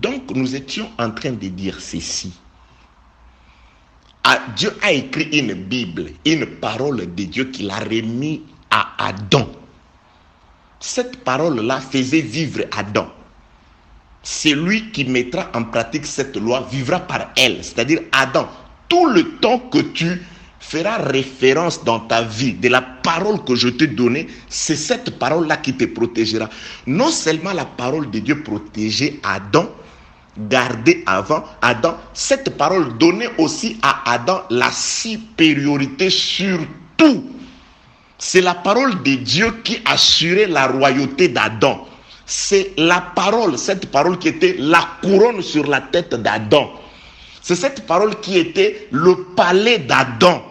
Donc, nous étions en train de dire ceci. Dieu a écrit une Bible, une parole de Dieu qu'il a remis à Adam. Cette parole-là faisait vivre Adam. Celui qui mettra en pratique cette loi vivra par elle. C'est-à-dire Adam, tout le temps que tu feras référence dans ta vie de la parole que je t'ai donnée, c'est cette parole-là qui te protégera. Non seulement la parole de Dieu protégeait Adam, gardée avant Adam, cette parole donnait aussi à Adam la supériorité sur tout. C'est la parole de Dieu qui assurait la royauté d'Adam. C'est la parole, cette parole qui était la couronne sur la tête d'Adam. C'est cette parole qui était le palais d'Adam.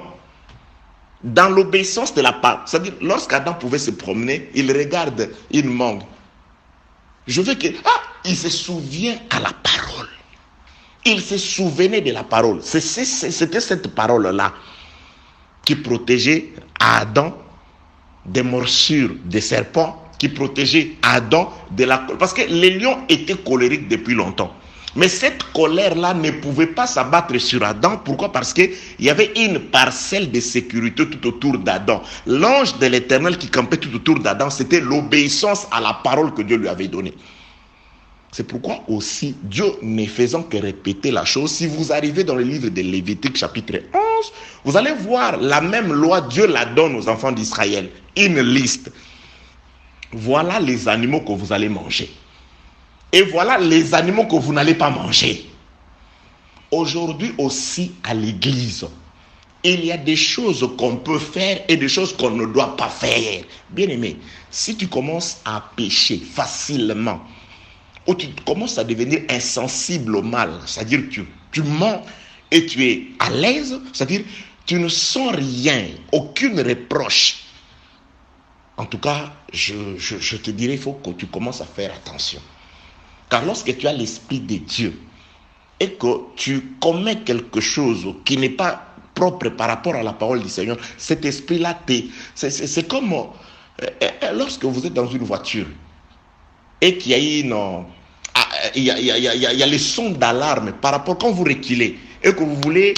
Dans l'obéissance de la parole. C'est-à-dire, lorsqu'Adam pouvait se promener, il regarde une mangue. Je veux que... il se souvient à la parole. Il se souvenait de la parole. C'était cette parole-là qui protégeait Adam des morsures des serpents, qui protégeait Adam de la... Parce que les lions étaient colériques depuis longtemps. Mais cette colère-là ne pouvait pas s'abattre sur Adam. Pourquoi? Parce qu'il y avait une parcelle de sécurité tout autour d'Adam. L'ange de l'Éternel qui campait tout autour d'Adam, c'était l'obéissance à la parole que Dieu lui avait donnée. C'est pourquoi aussi, Dieu ne faisant que répéter la chose, si vous arrivez dans le livre de Lévitique chapitre 11, vous allez voir la même loi, Dieu la donne aux enfants d'Israël. Une liste. Voilà les animaux que vous allez manger. Et voilà les animaux que vous n'allez pas manger. Aujourd'hui aussi à l'église, il y a des choses qu'on peut faire et des choses qu'on ne doit pas faire. Bien aimé, si tu commences à pécher facilement, ou tu commences à devenir insensible au mal, c'est-à-dire que tu mens et tu es à l'aise, c'est-à-dire tu ne sens rien, aucune reproche. En tout cas, je te dirais, il faut que tu commences à faire attention. Car lorsque tu as l'Esprit de Dieu et que tu commets quelque chose qui n'est pas propre par rapport à la parole du Seigneur, cet esprit-là, c'est comme lorsque vous êtes dans une voiture et qu'il y a il y a les sons d'alarme par rapport quand vous reculez et que vous voulez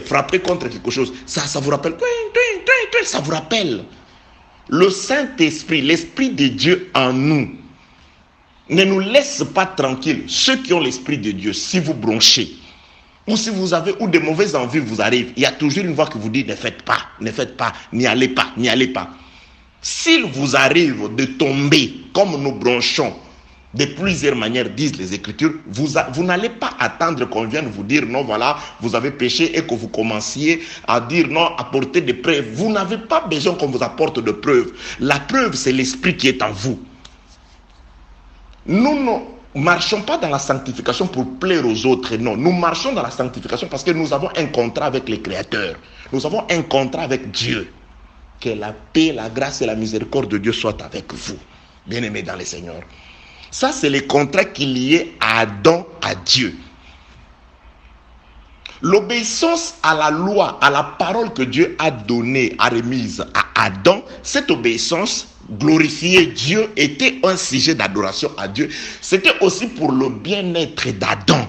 frapper contre quelque chose, ça vous rappelle, ça vous rappelle. Le Saint-Esprit, l'Esprit de Dieu en nous, ne nous laisse pas tranquilles. Ceux qui ont l'Esprit de Dieu, si vous bronchez, ou si vous avez, ou de mauvaises envies vous arrivent, il y a toujours une voix qui vous dit ne faites pas, n'y allez pas, n'y allez pas. S'il vous arrive de tomber, comme nous bronchons, de plusieurs manières, disent les Écritures, vous n'allez pas attendre qu'on vienne vous dire non, voilà, vous avez péché et que vous commenciez à dire non, apporter des preuves. Vous n'avez pas besoin qu'on vous apporte de preuves. La preuve, c'est l'Esprit qui est en vous. Nous ne marchons pas dans la sanctification pour plaire aux autres, non. Nous marchons dans la sanctification parce que nous avons un contrat avec le Créateur. Nous avons un contrat avec Dieu. Que la paix, la grâce et la miséricorde de Dieu soient avec vous, bien-aimés dans le Seigneur. Ça, c'est le contrat qui liait Adam à Dieu. L'obéissance à la loi, à la parole que Dieu a donnée, a remise à Adam, cette obéissance glorifiait Dieu, était un sujet d'adoration à Dieu. C'était aussi pour le bien-être d'Adam.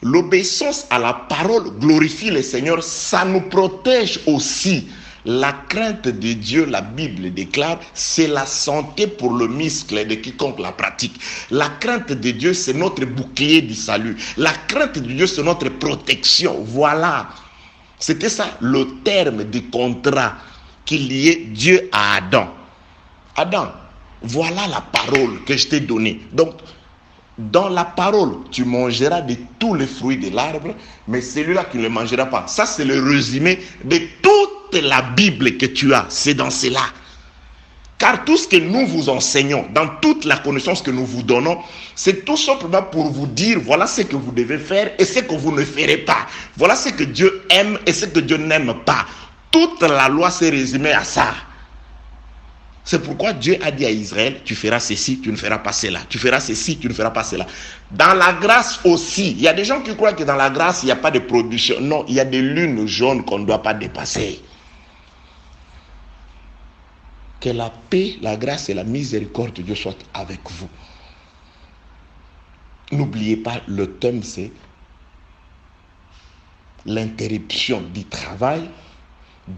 L'obéissance à la parole glorifie le Seigneur, ça nous protège aussi. La crainte de Dieu, la Bible déclare, c'est la santé pour le muscle de quiconque la pratique. La crainte de Dieu, c'est notre bouclier du salut. La crainte de Dieu, c'est notre protection. Voilà. C'était ça le terme du contrat qui liait Dieu à Adam. Adam, voilà la parole que je t'ai donnée. Donc, dans la parole, tu mangeras de tous les fruits de l'arbre, mais celui-là qui ne le mangera pas. Ça, c'est le résumé de toute la Bible que tu as. C'est dans cela. Car tout ce que nous vous enseignons, dans toute la connaissance que nous vous donnons, c'est tout simplement pour vous dire, voilà ce que vous devez faire et ce que vous ne ferez pas. Voilà ce que Dieu aime et ce que Dieu n'aime pas. Toute la loi s'est résumée à ça. C'est pourquoi Dieu a dit à Israël, tu feras ceci, tu ne feras pas cela. Tu feras ceci, tu ne feras pas cela. Dans la grâce aussi, il y a des gens qui croient que dans la grâce, il n'y a pas de production. Non, il y a des lunes jaunes qu'on ne doit pas dépasser. Que la paix, la grâce et la miséricorde de Dieu soient avec vous. N'oubliez pas, le thème c'est l'interruption du travail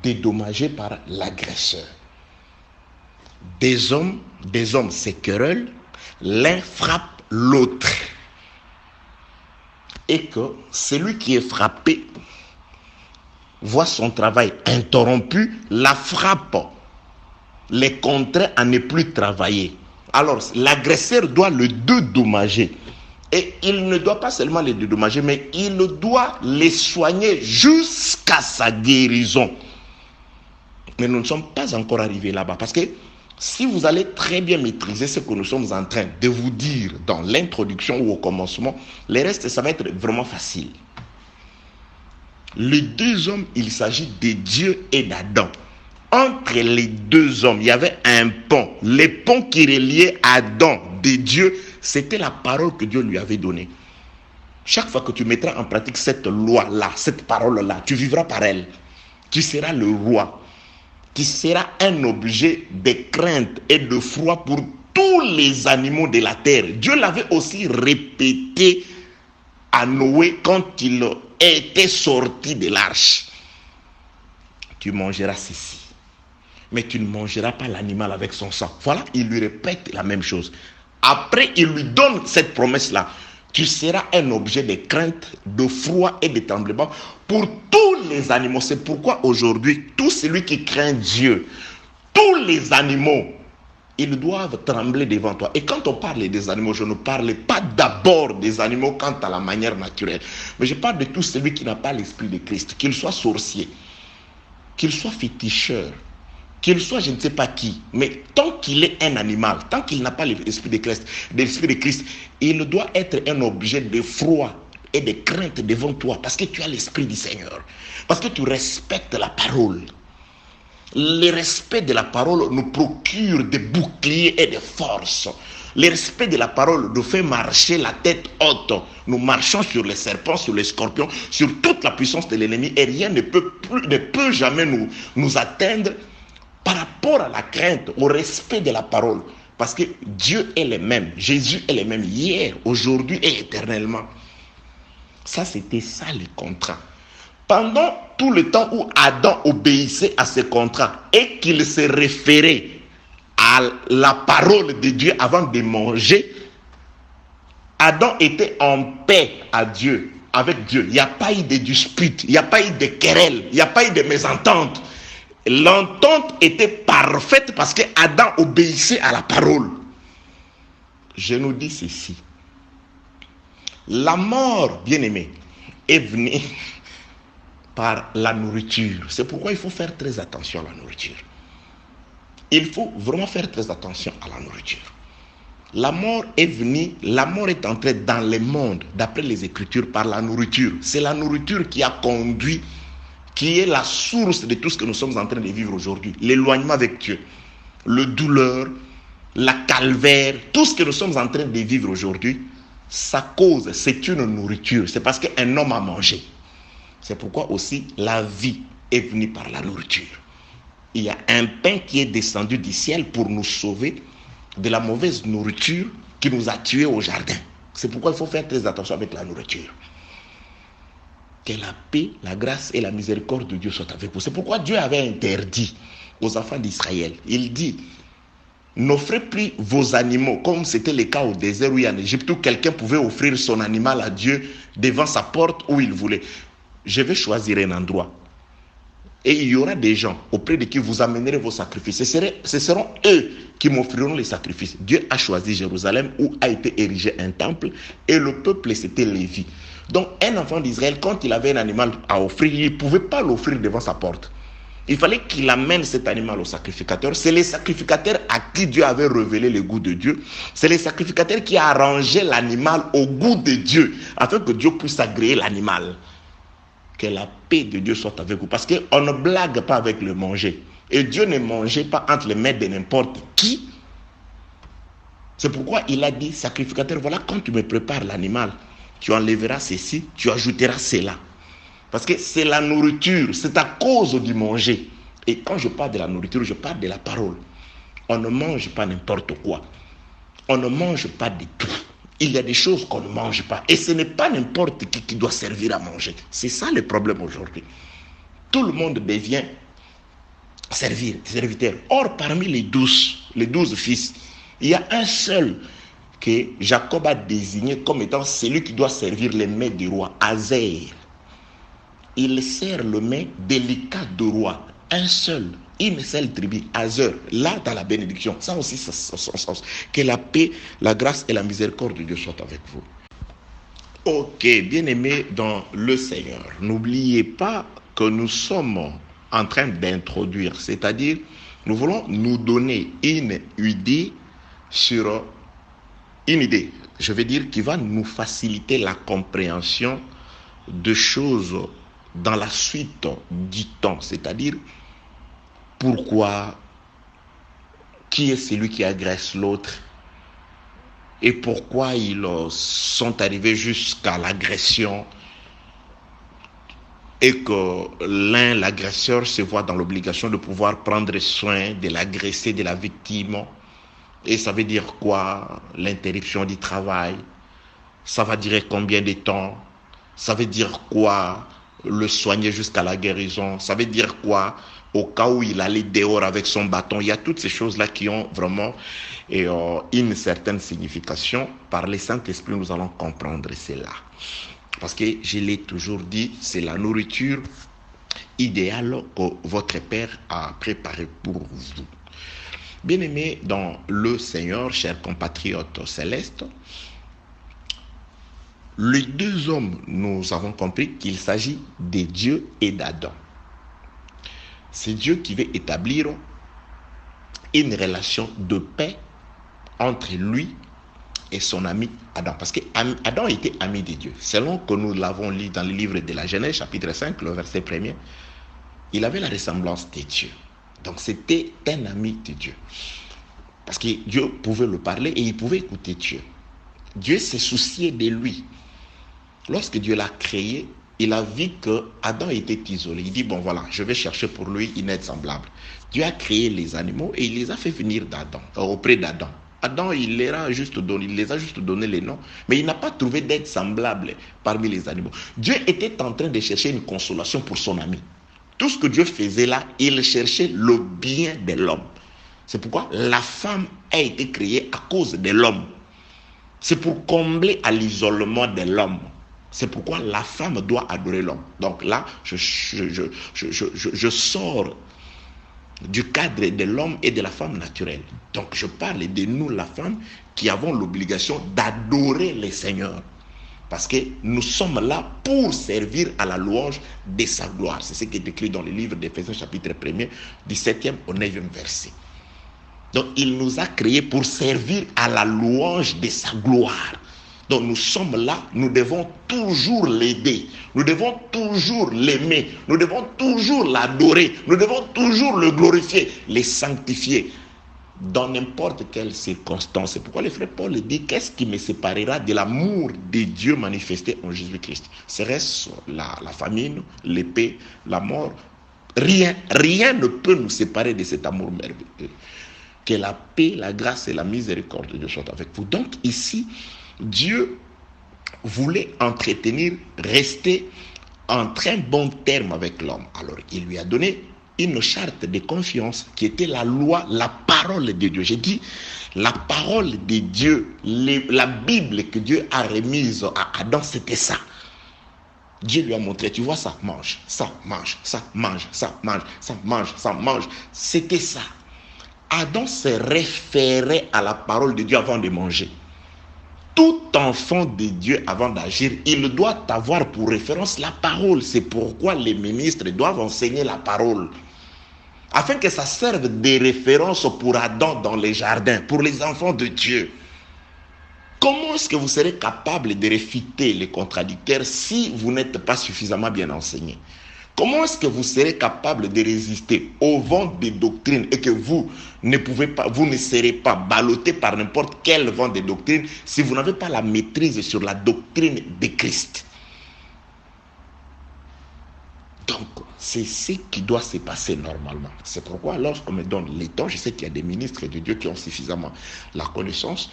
dédommagé par l'agresseur. Des hommes se querellent, l'un frappe l'autre. Et que celui qui est frappé voit son travail interrompu, la frappe les contraint à ne plus travailler. Alors, l'agresseur doit le dédommager. Et il ne doit pas seulement les dédommager, mais il doit les soigner jusqu'à sa guérison. Mais nous ne sommes pas encore arrivés là-bas. Parce que si vous allez très bien maîtriser ce que nous sommes en train de vous dire dans l'introduction ou au commencement, le reste, ça va être vraiment facile. Les deux hommes, il s'agit de Dieu et d'Adam. Entre les deux hommes, il y avait un pont. Le pont qui reliait Adam de Dieu, c'était la parole que Dieu lui avait donnée. Chaque fois que tu mettras en pratique cette loi-là, cette parole-là, tu vivras par elle. Tu seras le roi. Tu seras un objet de crainte et de froid pour tous les animaux de la terre. Dieu l'avait aussi répété à Noé quand il était sorti de l'arche. Tu mangeras ceci, mais tu ne mangeras pas l'animal avec son sang. Voilà, il lui répète la même chose. Après, il lui donne cette promesse-là. Tu seras un objet de crainte, de froid et de tremblement pour tous les animaux. C'est pourquoi aujourd'hui, tout celui qui craint Dieu, tous les animaux, ils doivent trembler devant toi. Et quand on parle des animaux, je ne parle pas d'abord des animaux quant à la manière naturelle. Mais je parle de tout celui qui n'a pas l'esprit de Christ, qu'il soit sorcier, qu'il soit féticheur, qu'il soit je ne sais pas qui, mais tant qu'il est un animal, tant qu'il n'a pas l'esprit de Christ, il doit être un objet de froid et de crainte devant toi, parce que tu as l'esprit du Seigneur, parce que tu respectes la parole. Le respect de la parole nous procure des boucliers et des forces. Le respect de la parole nous fait marcher la tête haute. Nous marchons sur les serpents, sur les scorpions, sur toute la puissance de l'ennemi, et rien ne peut jamais nous atteindre par rapport à la crainte, au respect de la parole. Parce que Dieu est le même, Jésus est le même hier, aujourd'hui et éternellement. Ça, c'était ça le contrat. Pendant tout le temps où Adam obéissait à ce contrat et qu'il se référait à la parole de Dieu avant de manger, Adam était en paix avec Dieu. Il n'y a pas eu de dispute, il n'y a pas eu de querelle, il n'y a pas eu de mésentente. L'entente était parfaite parce que Adam obéissait à la parole. Je nous dis ceci. La mort, bien-aimé, est venue par la nourriture. C'est pourquoi il faut faire très attention à la nourriture. Il faut vraiment faire très attention à la nourriture. La mort est venue, la mort est entrée dans le monde, d'après les Écritures, par la nourriture. C'est la nourriture qui a conduit, qui est la source de tout ce que nous sommes en train de vivre aujourd'hui. L'éloignement avec Dieu, le douleur, la calvaire, tout ce que nous sommes en train de vivre aujourd'hui, sa cause, c'est une nourriture. C'est parce qu'un homme a mangé. C'est pourquoi aussi la vie est venue par la nourriture. Il y a un pain qui est descendu du ciel pour nous sauver de la mauvaise nourriture qui nous a tués au jardin. C'est pourquoi il faut faire très attention avec la nourriture. Que la paix, la grâce et la miséricorde de Dieu soient avec vous. C'est pourquoi Dieu avait interdit aux enfants d'Israël. Il dit, n'offrez plus vos animaux, comme c'était le cas au désert où en Égypte, où quelqu'un pouvait offrir son animal à Dieu devant sa porte où il voulait. Je vais choisir un endroit. Et il y aura des gens auprès de qui vous amènerez vos sacrifices. Ce seront eux qui m'offriront les sacrifices. Dieu a choisi Jérusalem où a été érigé un temple et le peuple c'était Lévi. Donc un enfant d'Israël, quand il avait un animal à offrir, il ne pouvait pas l'offrir devant sa porte. Il fallait qu'il amène cet animal au sacrificateur. C'est les sacrificateurs à qui Dieu avait révélé le goût de Dieu. C'est les sacrificateurs qui arrangeaient l'animal au goût de Dieu, afin que Dieu puisse agréer l'animal. Que la paix de Dieu soit avec vous. Parce qu'on ne blague pas avec le manger. Et Dieu ne mangeait pas entre les mains de n'importe qui. C'est pourquoi il a dit, sacrificateur, voilà, quand tu me prépares l'animal, tu enlèveras ceci, tu ajouteras cela. Parce que c'est la nourriture, c'est à cause du manger. Et quand je parle de la nourriture, je parle de la parole. On ne mange pas n'importe quoi. On ne mange pas de tout. Il y a des choses qu'on ne mange pas. Et ce n'est pas n'importe qui doit servir à manger. C'est ça le problème aujourd'hui. Tout le monde devient serviteur. Or, parmi les 12 fils, il y a un seul que Jacob a désigné comme étant celui qui doit servir les mets du roi, Azer. Il sert le mets délicat du roi, un seul, une seule tribu, Azer, là dans la bénédiction. Ça aussi, ça son sens. Que la paix, la grâce et la miséricorde de Dieu soient avec vous. Ok, bien-aimés dans le Seigneur, n'oubliez pas que nous sommes en train d'introduire, c'est-à-dire nous voulons nous donner une idée sur une idée, je veux dire, qui va nous faciliter la compréhension de choses dans la suite du temps, c'est-à-dire pourquoi, qui est celui qui agresse l'autre et pourquoi ils sont arrivés jusqu'à l'agression et que l'un, l'agresseur, se voit dans l'obligation de pouvoir prendre soin de l'agressé, de la victime. Et ça veut dire quoi? L'interruption du travail. Ça va durer combien de temps? Ça veut dire quoi? Le soigner jusqu'à la guérison. Ça veut dire quoi? Au cas où il allait dehors avec son bâton. Il y a toutes ces choses-là qui ont vraiment une certaine signification. Par le Saint-Esprit, nous allons comprendre cela. Parce que je l'ai toujours dit, c'est la nourriture idéale que votre Père a préparée pour vous. Bien-aimés dans le Seigneur, chers compatriotes célestes, les deux hommes, nous avons compris qu'il s'agit de Dieu et d'Adam. C'est Dieu qui veut établir une relation de paix entre lui et son ami Adam. Parce que Adam était ami de Dieu. Selon que nous l'avons lu dans le livre de la Genèse, chapitre 5, le verset 1er, il avait la ressemblance de Dieu. Donc c'était un ami de Dieu. Parce que Dieu pouvait le parler et il pouvait écouter Dieu. Dieu s'est soucié de lui. Lorsque Dieu l'a créé, il a vu que Adam était isolé. Il dit, bon voilà, je vais chercher pour lui une aide semblable. Dieu a créé les animaux et il les a fait venir d'Adam, auprès d'Adam. Adam, il les a juste donné les noms, mais il n'a pas trouvé d'aide semblable parmi les animaux. Dieu était en train de chercher une consolation pour son ami. Tout ce que Dieu faisait là, il cherchait le bien de l'homme. C'est pourquoi la femme a été créée à cause de l'homme. C'est pour combler à l'isolement de l'homme. C'est pourquoi la femme doit adorer l'homme. Donc là, je sors du cadre de l'homme et de la femme naturelle. Donc je parle de nous, la femme, qui avons l'obligation d'adorer le Seigneur. Parce que nous sommes là pour servir à la louange de sa gloire. C'est ce qui est écrit dans le livre d'Éphésiens chapitre 1er, du 7e au 9e verset. Donc il nous a créés pour servir à la louange de sa gloire. Donc nous sommes là, nous devons toujours l'aider, nous devons toujours l'aimer, nous devons toujours l'adorer, nous devons toujours le glorifier, le sanctifier dans n'importe quelle circonstance. C'est pourquoi le frère Paul dit, qu'est-ce qui me séparera de l'amour de Dieu manifesté en Jésus-Christ? Serait-ce la famine, l'épée, la mort? Rien ne peut nous séparer de cet amour merveilleux. Que la paix, la grâce et la miséricorde de Dieu soient avec vous. Donc ici, Dieu voulait rester en très bon terme avec l'homme. Alors il lui a donné une charte de confiance qui était la loi, la parole de Dieu. J'ai dit la parole de Dieu, la Bible que Dieu a remise à Adam, c'était ça. Dieu lui a montré, tu vois ça, mange, ça, mange, ça, mange, ça, mange, ça, mange, ça, mange. C'était ça. Adam se référait à la parole de Dieu avant de manger. Tout enfant de Dieu, avant d'agir, il doit avoir pour référence la parole. C'est pourquoi les ministres doivent enseigner la parole. Afin que ça serve de référence pour Adam dans les jardins, pour les enfants de Dieu. Comment est-ce que vous serez capable de réfuter les contradicteurs si vous n'êtes pas suffisamment bien enseigné? Comment est-ce que vous serez capable de résister au vent des doctrines et que vous ne serez pas ballotté par n'importe quel vent des doctrines si vous n'avez pas la maîtrise sur la doctrine de Christ? Donc, c'est ce qui doit se passer normalement. C'est pourquoi lorsqu'on me donne les temps, je sais qu'il y a des ministres de Dieu qui ont suffisamment la connaissance.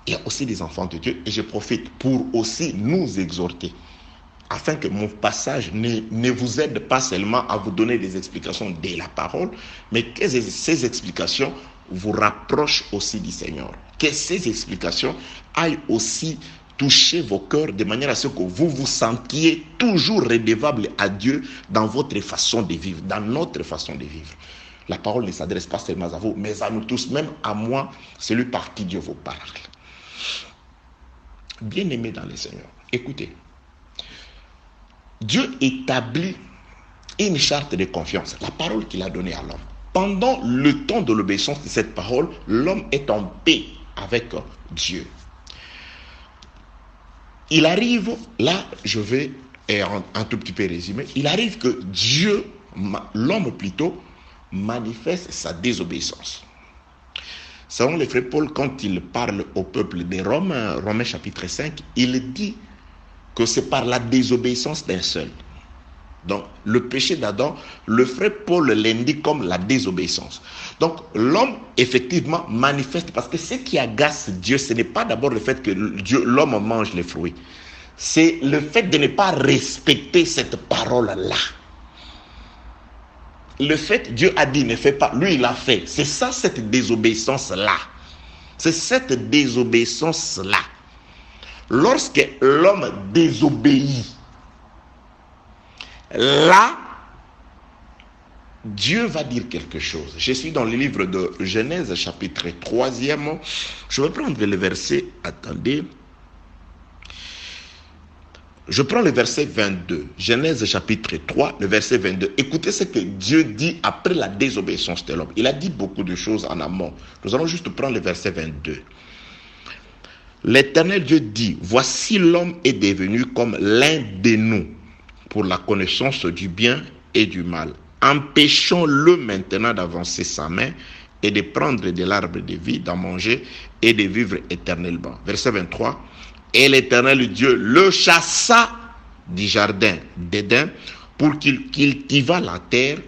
Il y a aussi des enfants de Dieu et je profite pour aussi nous exhorter afin que mon passage ne vous aide pas seulement à vous donner des explications de la parole, mais que ces explications vous rapprochent aussi du Seigneur. Que ces explications aillent aussi toucher vos cœurs de manière à ce que vous vous sentiez toujours redevable à Dieu dans votre façon de vivre, dans notre façon de vivre. La parole ne s'adresse pas seulement à vous, mais à nous tous, même à moi, celui par qui Dieu vous parle. Bien-aimés dans le Seigneur, écoutez. Dieu établit une charte de confiance, la parole qu'il a donnée à l'homme. Pendant le temps de l'obéissance de cette parole, l'homme est en paix avec Dieu. Il arrive, là je vais un tout petit peu résumer, il arrive que Dieu, l'homme plutôt, manifeste sa désobéissance. Selon le frère Paul, quand il parle au peuple de Rome, Romains chapitre 5, il dit que c'est par la désobéissance d'un seul. Donc, le péché d'Adam, le frère Paul l'indique comme la désobéissance. Donc, l'homme, effectivement, manifeste, parce que ce qui agace Dieu, ce n'est pas d'abord le fait que l'homme mange les fruits. C'est le fait de ne pas respecter cette parole-là. Le fait, Dieu a dit, ne fais pas, lui, il a fait. C'est ça, cette désobéissance-là. C'est cette désobéissance-là. Lorsque l'homme désobéit, là, Dieu va dire quelque chose. Je suis dans le livre de Genèse, chapitre 3e. Je vais prendre le verset, attendez. Je prends le verset 22. Genèse, chapitre 3, le verset 22. Écoutez ce que Dieu dit après la désobéissance de l'homme. Il a dit beaucoup de choses en amont. Nous allons juste prendre le verset 22. L'Éternel Dieu dit, voici l'homme est devenu comme l'un de nous pour la connaissance du bien et du mal. Empêchons-le maintenant d'avancer sa main et de prendre de l'arbre de vie, d'en manger et de vivre éternellement. Verset 23. Et l'Éternel Dieu le chassa du jardin d'Éden pour qu'il cultivât la terre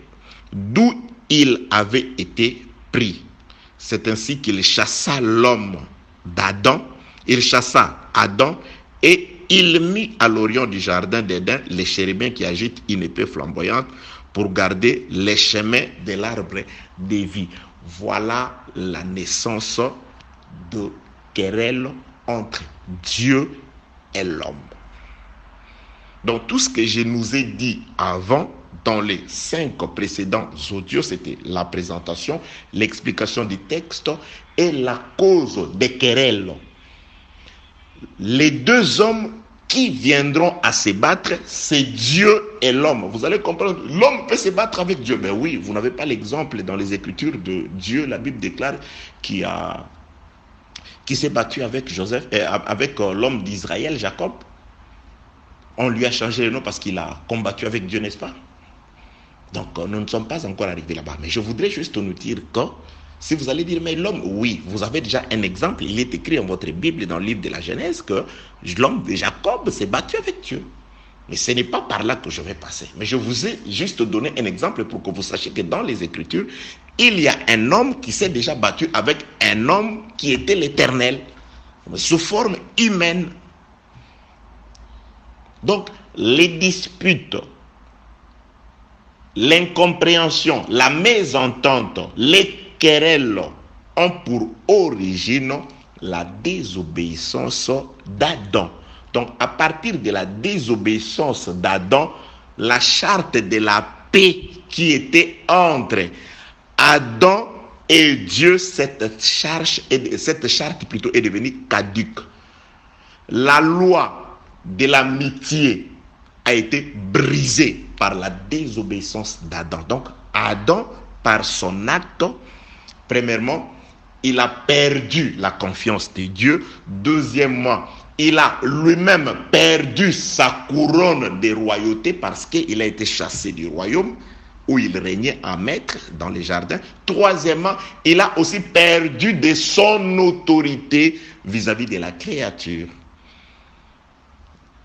d'où il avait été pris. C'est ainsi qu'il chassa l'homme d'Adam. Il chassa Adam et il mit à l'orient du jardin d'Éden les chérubins qui agitent une épée flamboyante pour garder les chemins de l'arbre de vie. Voilà la naissance de querelle entre Dieu et l'homme. Donc tout ce que je nous ai dit avant, dans les 5 précédents audios, c'était la présentation, l'explication du texte et la cause des querelles. Les deux hommes qui viendront à se battre, c'est Dieu et l'homme. Vous allez comprendre, l'homme peut se battre avec Dieu. Mais oui, vous n'avez pas l'exemple dans les Écritures de Dieu. La Bible déclare qui s'est battu avec Joseph, avec l'homme d'Israël, Jacob. On lui a changé le nom parce qu'il a combattu avec Dieu, n'est-ce pas? Donc nous ne sommes pas encore arrivés là-bas. Mais je voudrais juste nous dire que si vous allez dire, mais l'homme, oui, vous avez déjà un exemple, il est écrit en votre Bible, dans le livre de la Genèse, que l'homme de Jacob s'est battu avec Dieu. Mais ce n'est pas par là que je vais passer. Mais je vous ai juste donné un exemple pour que vous sachiez que dans les Écritures, il y a un homme qui s'est déjà battu avec un homme qui était l'Éternel, sous forme humaine. Donc, les disputes, l'incompréhension, la mésentente, les querelles ont pour origine la désobéissance d'Adam. Donc, à partir de la désobéissance d'Adam, la charte de la paix qui était entre Adam et Dieu, cette charte plutôt est devenue caduque. La loi de l'amitié a été brisée par la désobéissance d'Adam. Donc, Adam, par son acte, premièrement, il a perdu la confiance de Dieu. Deuxièmement, il a lui-même perdu sa couronne de royauté parce qu'il a été chassé du royaume où il régnait en maître dans les jardins. Troisièmement, il a aussi perdu de son autorité vis-à-vis de la créature.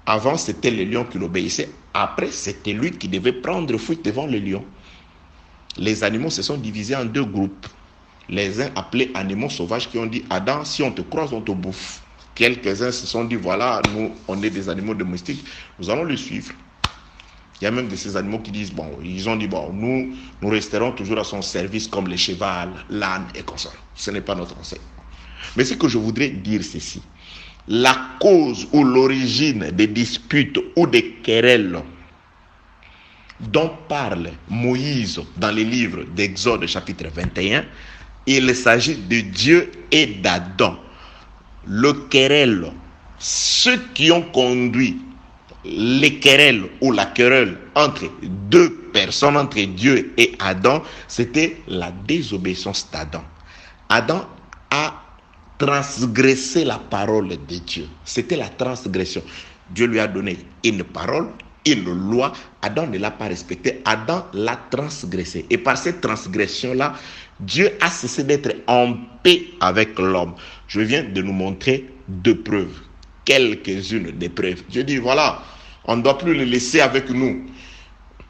Avant, c'était le lion qui l'obéissait. Après, c'était lui qui devait prendre fuite devant le lion. Les animaux se sont divisés en deux groupes. les uns appelés animaux sauvages qui ont dit, Adam, si on te croise, on te bouffe. Quelques-uns se sont dit, voilà, nous, on est des animaux domestiques, nous allons le suivre. Il y a même de ces animaux qui disent, bon, ils ont dit, bon, nous resterons toujours à son service comme les chevals, l'âne et consorts. Ce n'est pas notre enseignement. Mais ce que je voudrais dire, c'est ceci. La cause ou l'origine des disputes ou des querelles dont parle Moïse dans les livres d'Exode chapitre 21, il s'agit de Dieu et d'Adam. Le querelle, ceux qui ont conduit les querelles ou la querelle entre deux personnes, entre Dieu et Adam, c'était la désobéissance d'Adam. Adam a transgressé la parole de Dieu. C'était la transgression. Dieu lui a donné une parole, une loi. Adam ne l'a pas respectée. Adam l'a transgressée. Et par cette transgression-là, Dieu a cessé d'être en paix avec l'homme. Je viens de nous montrer deux preuves. Quelques-unes des preuves. Dieu dit, voilà, on ne doit plus le laisser avec nous.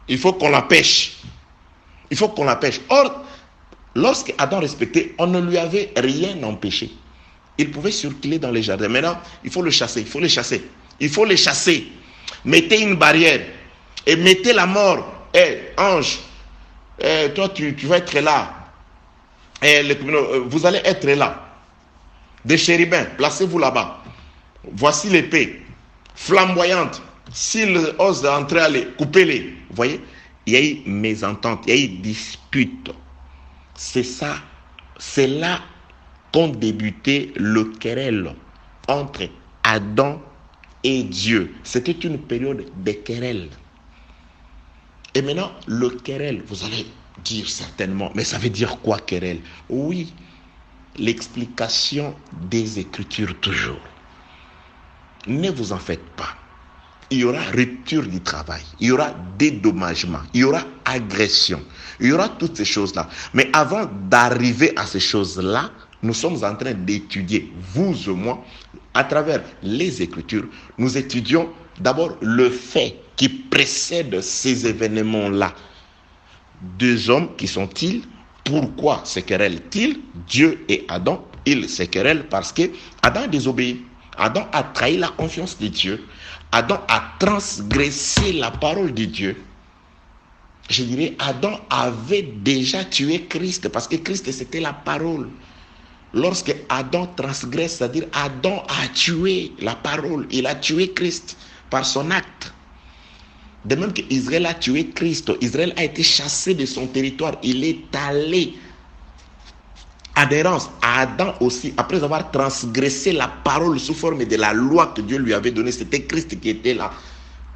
Il faut qu'on la pêche. Il faut qu'on la pêche. Or, lorsque Adam respectait, on ne lui avait rien empêché. Il pouvait circuler dans les jardins. Maintenant, il faut le chasser, il faut le chasser. Il faut le chasser. Mettez une barrière et mettez la mort. Ange, toi tu vas être là. Vous allez être là. Des chérubins, placez-vous là-bas. Voici l'épée flamboyante. S'il ose entrer, allez, coupez-les. Vous voyez, il y a eu mésentente, il y a eu dispute. C'est ça, c'est là qu'ont débuté le querelle entre Adam et Dieu. C'était une période de querelle. Et maintenant, le querelle, vous allez dire certainement, mais ça veut dire quoi querelle? Oui, l'explication des Écritures toujours. Ne vous en faites pas. Il y aura rupture du travail, il y aura dédommagement, il y aura agression, il y aura toutes ces choses-là. Mais avant d'arriver à ces choses-là, nous sommes en train d'étudier, vous et moi, à travers les Écritures, nous étudions d'abord le fait qui précède ces événements-là. Deux hommes, qui sont-ils? Pourquoi se querellent-ils? Dieu et Adam, ils se querellent parce que Adam a désobéi. Adam a trahi la confiance de Dieu. Adam a transgressé la parole de Dieu. Je dirais, Adam avait déjà tué Christ parce que Christ c'était la parole. Lorsque Adam transgresse, c'est-à-dire Adam a tué la parole, il a tué Christ par son acte. De même qu'Israël a tué Christ, Israël a été chassé de son territoire, il est allé. Adhérence à Adam aussi, après avoir transgressé la parole sous forme de la loi que Dieu lui avait donnée, c'était Christ qui était là.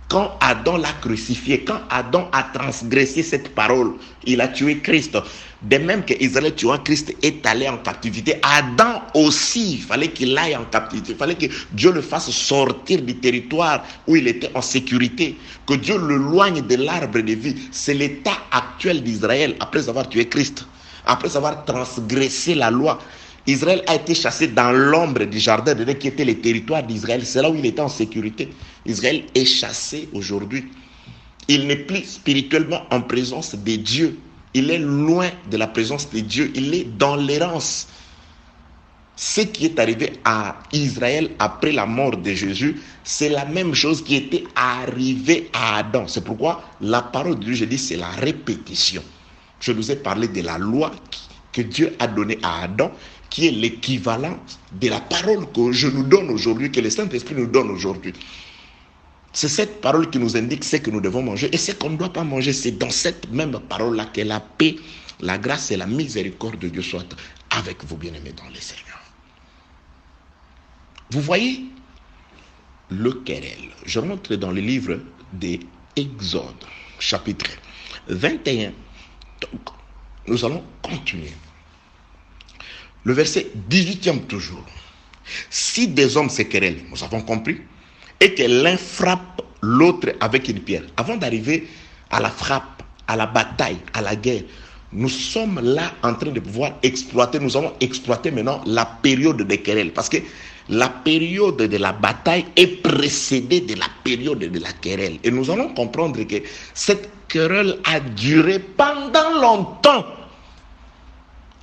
Quand Adam l'a crucifié, quand Adam a transgressé cette parole, il a tué Christ. De même que Israël tuant Christ est allé en captivité, Adam aussi, il fallait qu'il aille en captivité. Il fallait que Dieu le fasse sortir du territoire où il était en sécurité. Que Dieu le loigne de l'arbre de vie. C'est l'état actuel d'Israël après avoir tué Christ. Après avoir transgressé la loi. Israël a été chassé dans l'ombre du jardin de Dieu qui était le territoire d'Israël. C'est là où il était en sécurité. Israël est chassé aujourd'hui. Il n'est plus spirituellement en présence de Dieu. Il est loin de la présence de Dieu. Il est dans l'errance. Ce qui est arrivé à Israël après la mort de Jésus, c'est la même chose qui était arrivée à Adam. C'est pourquoi la parole de Dieu, je dis, c'est la répétition. Je vous ai parlé de la loi que Dieu a donnée à Adam, qui est l'équivalent de la parole que je nous donne aujourd'hui, que le Saint-Esprit nous donne aujourd'hui. C'est cette parole qui nous indique ce que nous devons manger et ce qu'on ne doit pas manger. C'est dans cette même parole-là que la paix, la grâce et la miséricorde de Dieu soient avec vous, bien-aimés dans le Seigneur. Vous voyez le querelle. Je rentre dans le livre des Exode, chapitre 21. Donc, nous allons continuer. Le verset 18e toujours. Si des hommes se querellent, nous avons compris, et que l'un frappe l'autre avec une pierre. Avant d'arriver à la frappe, à la bataille, à la guerre, nous sommes là en train de pouvoir exploiter, nous allons exploiter maintenant la période des querelles. Parce que la période de la bataille est précédée de la période de la querelle. Et nous allons comprendre que cette querelle a duré pendant longtemps.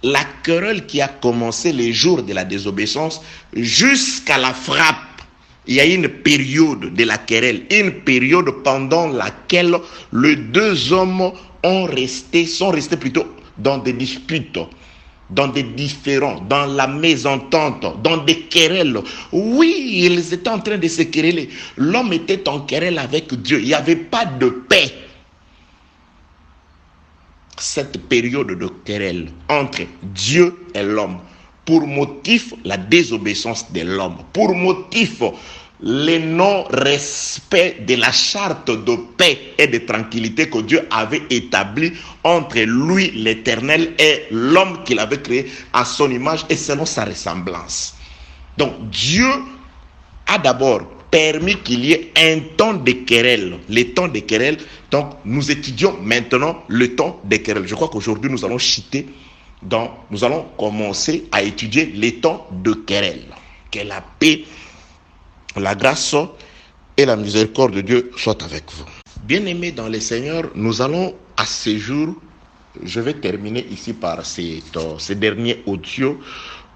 la querelle qui a commencé les jours de la désobéissance jusqu'à la frappe. Il y a une période de la querelle, une période pendant laquelle les deux hommes sont restés plutôt dans des disputes, dans des différends, dans la mésentente, dans des querelles. Oui, ils étaient en train de se quereller. L'homme était en querelle avec Dieu. Il n'y avait pas de paix. Cette période de querelle entre Dieu et l'homme, pour motif la désobéissance de l'homme, pour motif le non-respect de la charte de paix et de tranquillité que Dieu avait établie entre lui, l'Éternel, et l'homme qu'il avait créé à son image et selon sa ressemblance. Donc Dieu a d'abord permis qu'il y ait un temps de querelle, le temps de querelle. Donc nous étudions maintenant le temps de querelle. Je crois qu'aujourd'hui nous allons nous allons commencer à étudier les temps de querelle. Que la paix, la grâce et la miséricorde de Dieu soient avec vous. Bien-aimés dans le Seigneur, nous allons à ce jour, je vais terminer ici par ces derniers audios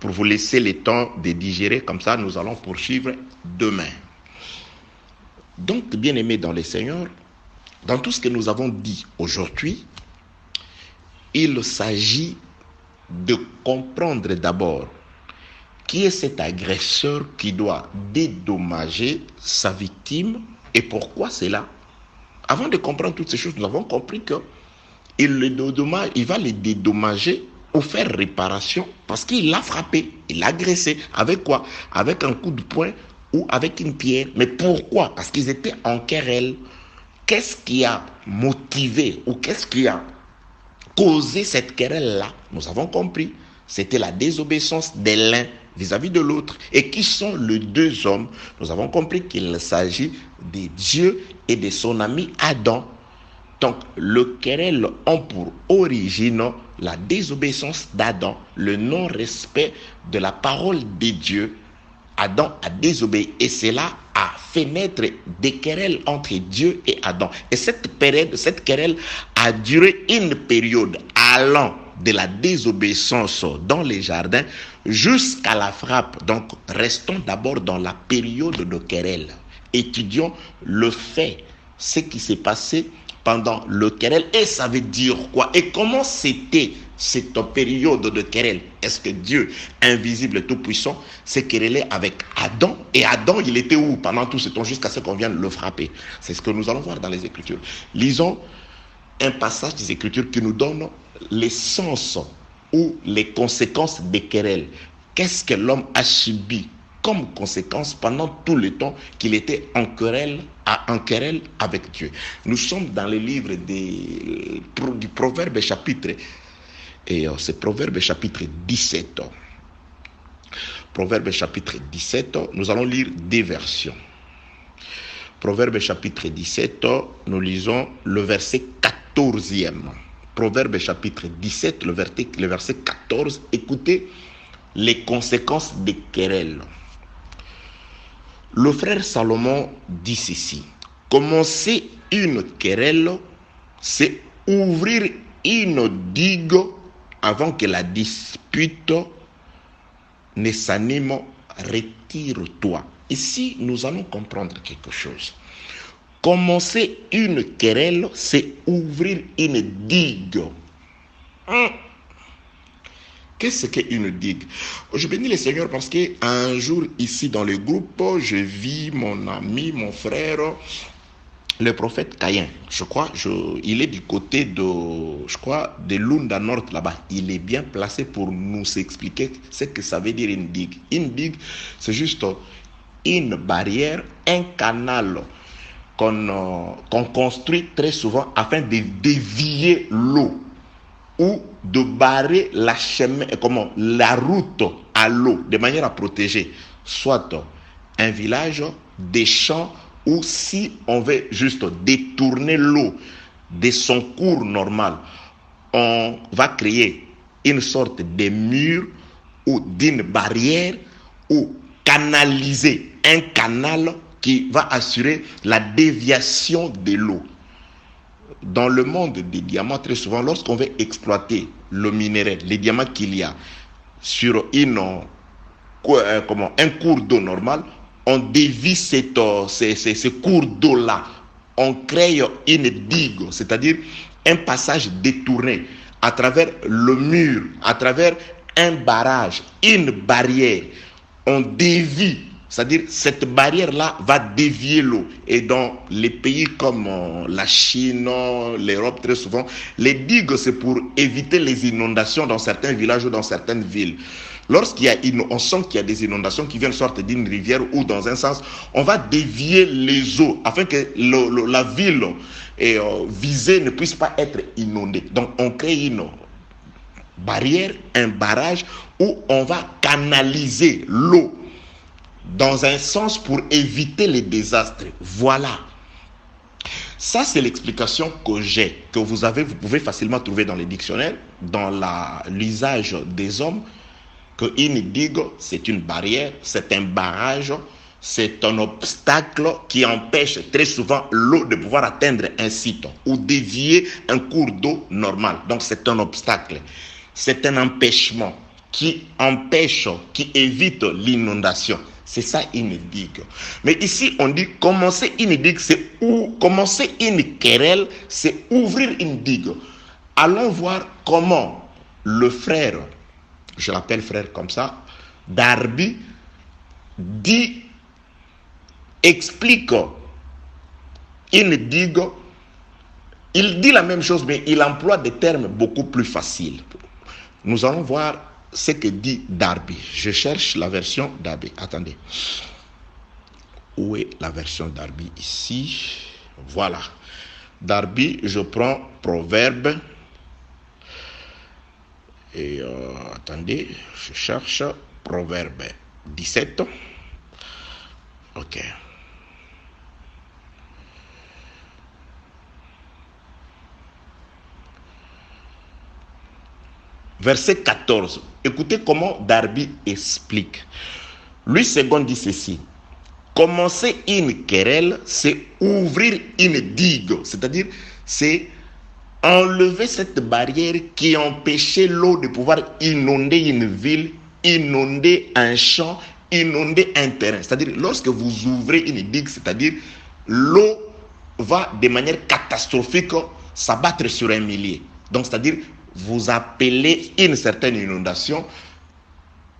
pour vous laisser le temps de digérer, comme ça nous allons poursuivre demain. Donc, bien-aimés dans le Seigneur, dans tout ce que nous avons dit aujourd'hui, il s'agit de comprendre d'abord qui est cet agresseur qui doit dédommager sa victime et pourquoi c'est là. Avant de comprendre toutes ces choses, nous avons compris qu'il va le dédommager ou faire réparation parce qu'il l'a frappé, il l'a agressé. Avec quoi? Avec un coup de poing ou avec une pierre. Mais pourquoi? Parce qu'ils étaient en querelle. Qu'est-ce qui a motivé ou qu'est-ce qui a causé cette querelle-là? Nous avons compris. C'était la désobéissance de l'un vis-à-vis de l'autre. Et qui sont les deux hommes? Nous avons compris qu'il s'agit de Dieu et de son ami Adam. Donc, le querelle ont pour origine la désobéissance d'Adam, le non-respect de la parole de Dieu. Adam a désobéi et cela a fait naître des querelles entre Dieu et Adam. Et cette querelle a duré une période allant de la désobéissance dans les jardins jusqu'à la frappe. Donc, restons d'abord dans la période de querelle. Étudions le fait, ce qui s'est passé pendant le querelle et ça veut dire quoi et comment c'était cette période de querelle. Est-ce que Dieu, invisible et tout-puissant, s'est querellé avec Adam? Et Adam, il était où pendant tout ce temps jusqu'à ce qu'on vienne le frapper? C'est ce que nous allons voir dans les Écritures. Lisons un passage des Écritures qui nous donne l'essence ou les conséquences des querelles. Qu'est-ce que l'homme a subi comme conséquence pendant tout le temps qu'il était en querelle avec Dieu? Nous sommes dans le livre du Proverbe chapitre, et c'est Proverbe chapitre 17. Proverbe chapitre 17, nous allons lire des versions. Proverbe chapitre 17, nous lisons le verset 14e. Proverbe chapitre 17, le verset 14. Écoutez les conséquences des querelles. Le frère Salomon dit ceci: commencer une querelle, c'est ouvrir une digue avant que la dispute ne s'anime. Retire-toi. Ici, nous allons comprendre quelque chose. Commencer une querelle, c'est ouvrir une digue. Qu'est-ce qu'une digue? Je bénis le Seigneur parce qu'un jour, ici dans le groupe, je vis mon ami, mon frère, le prophète Caïn. Il est du côté de Lunda Nord là-bas. Il est bien placé pour nous expliquer ce que ça veut dire une digue. Une digue, c'est juste une barrière, un canal qu'on construit très souvent afin de dévier l'eau ou de barrer la route à l'eau de manière à protéger soit un village, des champs, ou si on veut juste détourner l'eau de son cours normal, on va créer une sorte de mur ou d'une barrière ou canaliser un canal qui va assurer la déviation de l'eau. Dans le monde des diamants, très souvent, lorsqu'on veut exploiter le minerai, les diamants qu'il y a sur un cours d'eau normal, on dévie ce cours d'eau-là. On crée une digue, c'est-à-dire un passage détourné à travers le mur, à travers un barrage, une barrière. On dévie, c'est-à-dire cette barrière-là va dévier l'eau. Et dans les pays comme la Chine, l'Europe, très souvent, les digues, c'est pour éviter les inondations dans certains villages ou dans certaines villes. On sent qu'il y a des inondations qui viennent sortir d'une rivière ou dans un sens, on va dévier les eaux afin que la ville visée ne puisse pas être inondée. Donc on crée une barrière, un barrage où on va canaliser l'eau dans un sens pour éviter les désastres. Voilà. Ça, c'est l'explication que j'ai, que vous pouvez facilement trouver dans les dictionnaires, dans l'usage des hommes. Qu'une digue, c'est une barrière, c'est un barrage, c'est un obstacle qui empêche très souvent l'eau de pouvoir atteindre un site ou dévier un cours d'eau normal. Donc c'est un obstacle, c'est un empêchement qui empêche, qui évite l'inondation. C'est ça une digue. Mais ici on dit commencer une digue, commencer une querelle, c'est ouvrir une digue. Allons voir comment le frère, je l'appelle frère comme ça, Darby, explique une digue. Il dit la même chose, mais il emploie des termes beaucoup plus faciles. Nous allons voir ce que dit Darby. Je cherche la version Darby. Attendez. Où est la version Darby ici? Voilà. Darby, je prends Proverbe. Et attendez, je cherche Proverbe 17. Ok. Verset 14. Écoutez comment Darby explique. Lui second dit ceci. Commencer une querelle, c'est ouvrir une digue. C'est-à-dire, c'est enlever cette barrière qui empêchait l'eau de pouvoir inonder une ville, inonder un champ, inonder un terrain. C'est-à-dire, lorsque vous ouvrez une digue, c'est-à-dire, l'eau va de manière catastrophique s'abattre sur un milieu. Donc, c'est-à-dire, vous appelez une certaine inondation.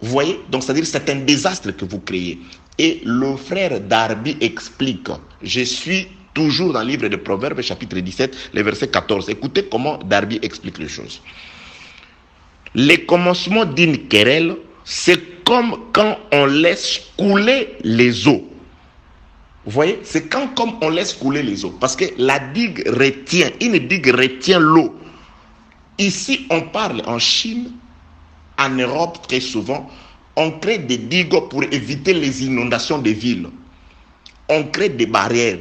Vous voyez? Donc, c'est-à-dire, c'est un désastre que vous créez. Et le frère Darby explique, je suis toujours dans le livre de Proverbes, chapitre 17, le verset 14. Écoutez comment Darby explique les choses. Le commencement d'une querelle, c'est comme quand on laisse couler les eaux. Vous voyez, c'est comme on laisse couler les eaux. Parce que la digue retient, une digue retient l'eau. Ici, on parle en Chine, en Europe très souvent, on crée des digues pour éviter les inondations des villes. On crée des barrières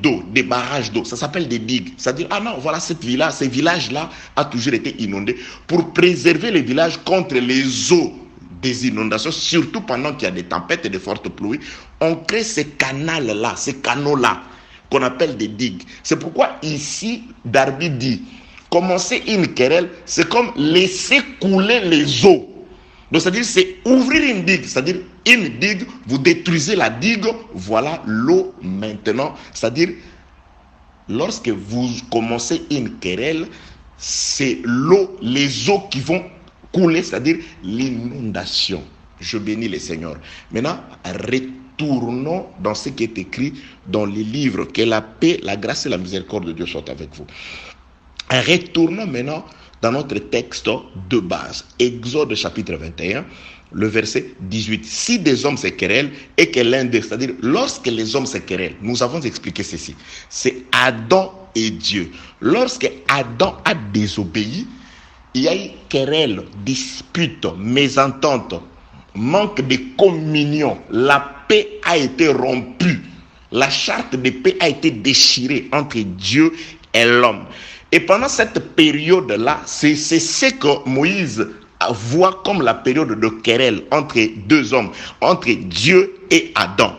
d'eau, des barrages d'eau. Ça s'appelle des digues. C'est-à-dire, ah non, voilà cette ville-là, ce village-là a toujours été inondé pour préserver les villages contre les eaux des inondations, surtout pendant qu'il y a des tempêtes et de fortes pluies. On crée ces canaux-là, ces canaux-là, qu'on appelle des digues. C'est pourquoi ici, Darby dit, commencer une querelle, c'est comme laisser couler les eaux. Donc, c'est-à-dire, c'est ouvrir une digue. C'est-à-dire, une digue, vous détruisez la digue, voilà l'eau maintenant. C'est-à-dire, lorsque vous commencez une querelle, c'est l'eau, les eaux qui vont couler, c'est-à-dire l'inondation. Je bénis le Seigneur. Maintenant, retournons dans ce qui est écrit dans les livres. Que la paix, la grâce et la miséricorde de Dieu soient avec vous. Retournons maintenant dans notre texte de base. Exode chapitre 21, le verset 18. Si des hommes se querellent et que l'un d'eux, c'est-à-dire lorsque les hommes se querellent, nous avons expliqué ceci. C'est Adam et Dieu. Lorsque Adam a désobéi, il y a eu querelle, dispute, mésentente, manque de communion. La paix a été rompue. La charte de paix a été déchirée entre Dieu et l'homme. Et pendant cette période-là, c'est ce que Moïse voit comme la période de querelle entre deux hommes, entre Dieu et Adam.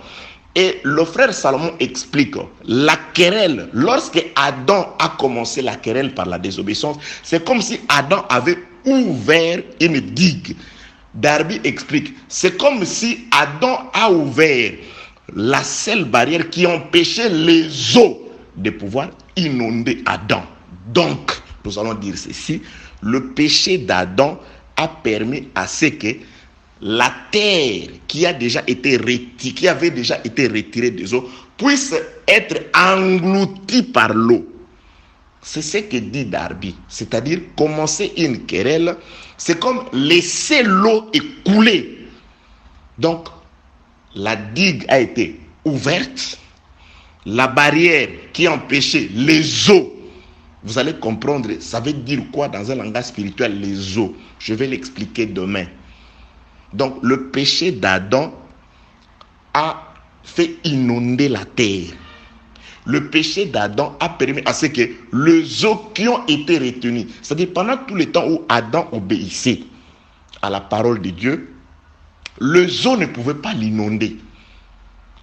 Et le frère Salomon explique la querelle. Lorsque Adam a commencé la querelle par la désobéissance, c'est comme si Adam avait ouvert une digue. Darby explique, c'est comme si Adam a ouvert la seule barrière qui empêchait les eaux de pouvoir inonder Adam. Donc, nous allons dire ceci, le péché d'Adam a permis à ce que la terre qui avait déjà été retirée des eaux puisse être engloutie par l'eau. C'est ce que dit Darby, c'est-à-dire commencer une querelle, c'est comme laisser l'eau écouler. Donc, la digue a été ouverte, la barrière qui empêchait les eaux. Vous allez comprendre, ça veut dire quoi dans un langage spirituel, les eaux. Je vais l'expliquer demain. Donc, le péché d'Adam a fait inonder la terre. Le péché d'Adam a permis à ce que les eaux qui ont été retenues, c'est-à-dire pendant tout le temps où Adam obéissait à la parole de Dieu, les eaux ne pouvaient pas l'inonder.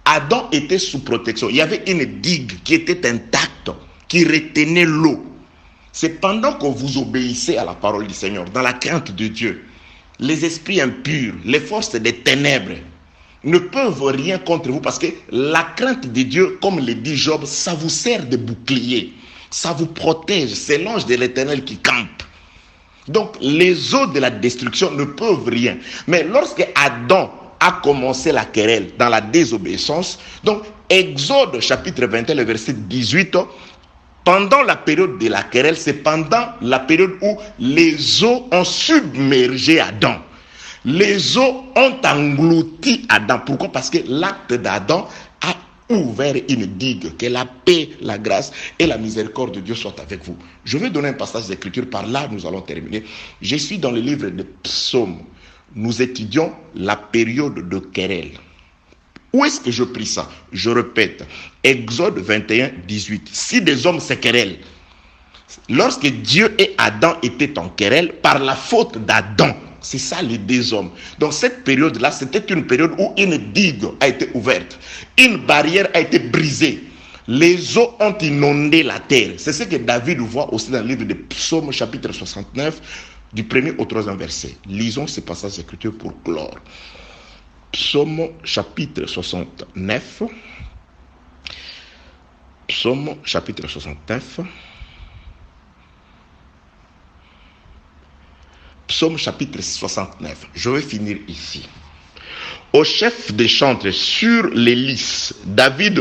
Adam était sous protection. Il y avait une digue qui était intacte, qui retenait l'eau. C'est pendant que vous obéissez à la parole du Seigneur, dans la crainte de Dieu, les esprits impurs, les forces des ténèbres ne peuvent rien contre vous parce que la crainte de Dieu, comme le dit Job, ça vous sert de bouclier, ça vous protège, c'est l'ange de l'Éternel qui campe. Donc les eaux de la destruction ne peuvent rien. Mais lorsque Adam a commencé la querelle dans la désobéissance, donc Exode chapitre 21, le verset 18, pendant la période de la querelle, c'est pendant la période où les eaux ont submergé Adam. Les eaux ont englouti Adam. Pourquoi? Parce que l'acte d'Adam a ouvert une digue. Que la paix, la grâce et la miséricorde de Dieu soient avec vous. Je vais donner un passage d'écriture, par là nous allons terminer. Je suis dans le livre de Psaumes. Nous étudions la période de querelle. Où est-ce que je pris ça? Je répète, Exode 21, 18. Si des hommes se querellent, lorsque Dieu et Adam étaient en querelle, par la faute d'Adam, c'est ça les deux hommes. Donc cette période-là, c'était une période où une digue a été ouverte, une barrière a été brisée. Les eaux ont inondé la terre. C'est ce que David voit aussi dans le livre de Psaumes, chapitre 69, du 1er au 3e verset. Lisons ce passage d'écriture pour clore. Psaume chapitre 69. Psaume chapitre 69. Psaume chapitre 69. Je vais finir ici. Au chef des chantres sur les lys, David,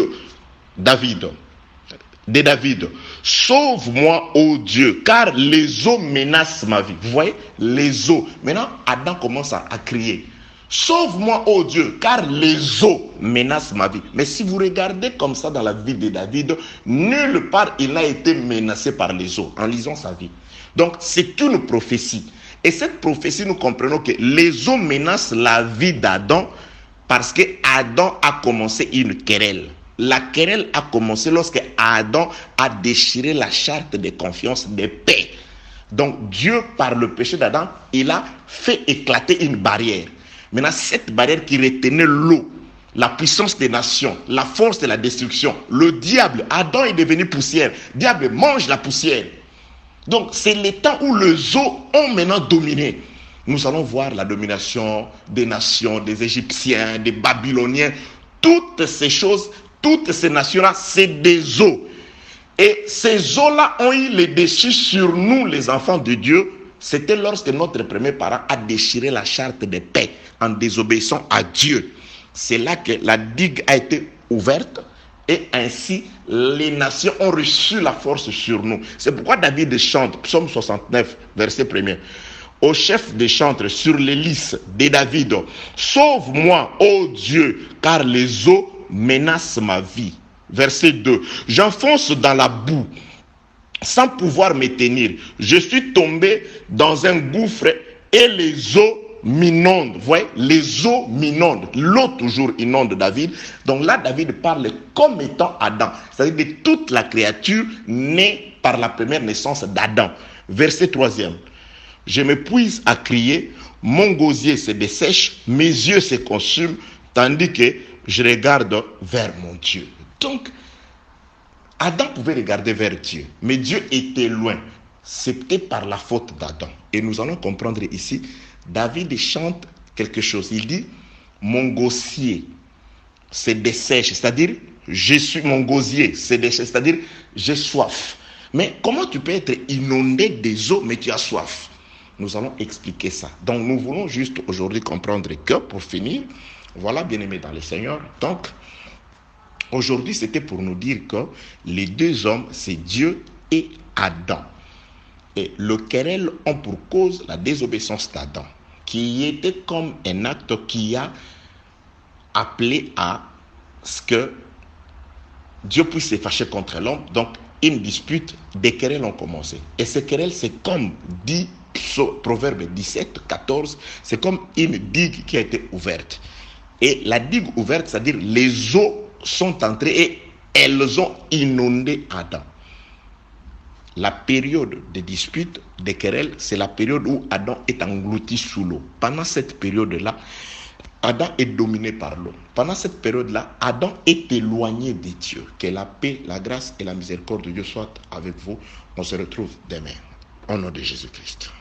sauve-moi, ô Dieu, car les eaux menacent ma vie. Vous voyez, les eaux. Maintenant, Adam commence à crier. Sauve-moi, ô Dieu, car les eaux menacent ma vie. Mais si vous regardez comme ça dans la vie de David, nulle part il n'a été menacé par les eaux en lisant sa vie. Donc c'est une prophétie. Et cette prophétie, nous comprenons que les eaux menacent la vie d'Adam parce que Adam a commencé une querelle. La querelle a commencé lorsque Adam a déchiré la charte de confiance, de paix. Donc Dieu, par le péché d'Adam, il a fait éclater une barrière. Maintenant, cette barrière qui retenait l'eau, la puissance des nations, la force de la destruction, le diable, Adam est devenu poussière. Le diable mange la poussière. Donc, c'est le temps où les eaux ont maintenant dominé. Nous allons voir la domination des nations, des Égyptiens, des Babyloniens. Toutes ces choses, toutes ces nations-là, c'est des eaux. Et ces eaux-là ont eu le dessus sur nous, les enfants de Dieu. C'était lorsque notre premier parent a déchiré la charte de paix en désobéissant à Dieu. C'est là que la digue a été ouverte et ainsi les nations ont reçu la force sur nous. C'est pourquoi David chante, psaume 69, verset 1er. Au chef des chantres sur les lys de David, sauve-moi, ô Dieu, car les eaux menacent ma vie. Verset 2. J'enfonce dans la boue sans pouvoir me tenir. Je suis tombé dans un gouffre et les eaux m'inondent. Vous voyez, les eaux m'inondent. L'eau toujours inonde David. Donc là, David parle comme étant Adam. C'est-à-dire de toute la créature née par la première naissance d'Adam. Verset 3e. Je me puise à crier, mon gosier se dessèche, mes yeux se consument, tandis que je regarde vers mon Dieu. Donc, Adam pouvait regarder vers Dieu, mais Dieu était loin. C'était par la faute d'Adam. Et nous allons comprendre ici, David chante quelque chose. Il dit, mon gosier se dessèche, c'est-à-dire, je suis mon gosier, se dessèche, c'est-à-dire, j'ai soif. Mais comment tu peux être inondé des eaux, mais tu as soif? Nous allons expliquer ça. Donc, nous voulons juste aujourd'hui comprendre que, pour finir, voilà, bien-aimés dans le Seigneur, donc, aujourd'hui, c'était pour nous dire que les deux hommes, c'est Dieu et Adam. Et le querelle ont pour cause la désobéissance d'Adam, qui était comme un acte qui a appelé à ce que Dieu puisse se fâcher contre l'homme. Donc, une dispute, des querelles ont commencé. Et ces querelles, c'est comme dit Proverbe 17, 14, c'est comme une digue qui a été ouverte. Et la digue ouverte, c'est-à-dire les eaux sont entrées et elles ont inondé Adam. La période de dispute, de querelle, c'est la période où Adam est englouti sous l'eau. Pendant cette période-là, Adam est dominé par l'eau. Pendant cette période-là, Adam est éloigné de Dieu. Que la paix, la grâce et la miséricorde de Dieu soient avec vous. On se retrouve demain. Au nom de Jésus-Christ.